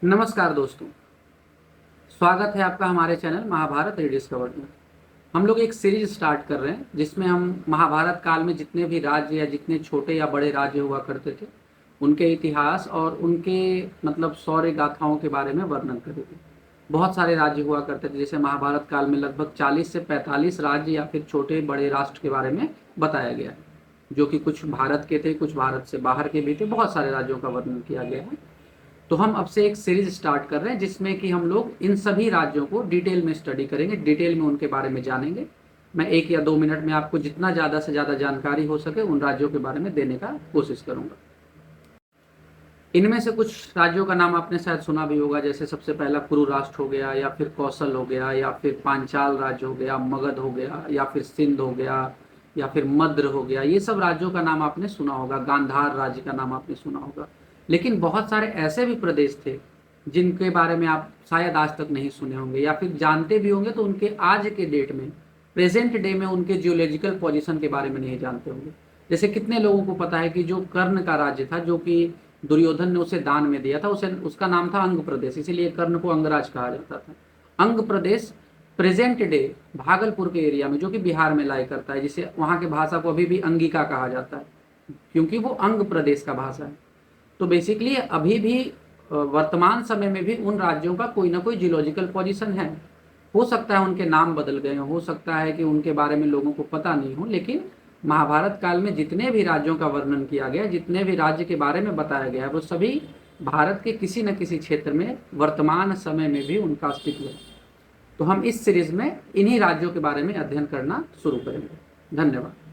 नमस्कार दोस्तों, स्वागत है आपका हमारे चैनल महाभारत रिडिस्कवर्ड में। हम लोग एक सीरीज स्टार्ट कर रहे हैं जिसमें हम महाभारत काल में जितने भी राज्य या जितने छोटे या बड़े राज्य हुआ करते थे उनके इतिहास और उनके मतलब शौर्य गाथाओं के बारे में वर्णन करेंगे। बहुत सारे राज्य हुआ करते थे, जैसे महाभारत काल में लगभग 40 से 45 राज्य या फिर छोटे बड़े राष्ट्र के बारे में बताया गया है, जो कि कुछ भारत के थे, कुछ भारत से बाहर के भी थे। बहुत सारे राज्यों का वर्णन किया गया है। तो हम अब से एक सीरीज स्टार्ट कर रहे हैं जिसमें कि हम लोग इन सभी राज्यों को डिटेल में स्टडी करेंगे, डिटेल में उनके बारे में जानेंगे। मैं 1 या 2 मिनट में आपको जितना ज़्यादा से ज़्यादा जानकारी हो सके उन राज्यों के बारे में देने का कोशिश करूंगा। इनमें से कुछ राज्यों का नाम आपने शायद सुना भी होगा, जैसे सबसे पहला कुरु राष्ट्र हो गया, या फिर कौशल हो गया, या फिर पांचाल राज्य हो गया, मगध हो गया, या फिर सिंध हो गया, या फिर मद्र हो गया। ये सब राज्यों का नाम आपने सुना होगा। गांधार राज्य का नाम आपने सुना होगा। लेकिन बहुत सारे ऐसे भी प्रदेश थे जिनके बारे में आप शायद आज तक नहीं सुने होंगे, या फिर जानते भी होंगे तो उनके आज के डेट में, प्रेजेंट डे में उनके जियोलॉजिकल पोजीशन के बारे में नहीं जानते होंगे। जैसे कितने लोगों को पता है कि जो कर्ण का राज्य था, जो कि दुर्योधन ने उसे दान में दिया था, उसे उसका नाम था अंग प्रदेश, इसीलिए कर्ण को अंगराज कहा जाता था। अंग प्रदेश प्रेजेंट डे भागलपुर के एरिया में, जो कि बिहार में लाई करता है, जिसे वहाँ की भाषा को अभी भी अंगिका कहा जाता है, क्योंकि वो अंग प्रदेश का भाषा है। तो बेसिकली अभी भी वर्तमान समय में भी उन राज्यों का कोई ना कोई जियोलॉजिकल पोजीशन है। हो सकता है उनके नाम बदल गए हो सकता है कि उनके बारे में लोगों को पता नहीं हो, लेकिन महाभारत काल में जितने भी राज्यों का वर्णन किया गया, जितने भी राज्य के बारे में बताया गया है, वो सभी भारत के किसी न किसी क्षेत्र में वर्तमान समय में भी उनका अस्तित्व है। तो हम इस सीरीज में इन्हीं राज्यों के बारे में अध्ययन करना शुरू करेंगे। धन्यवाद।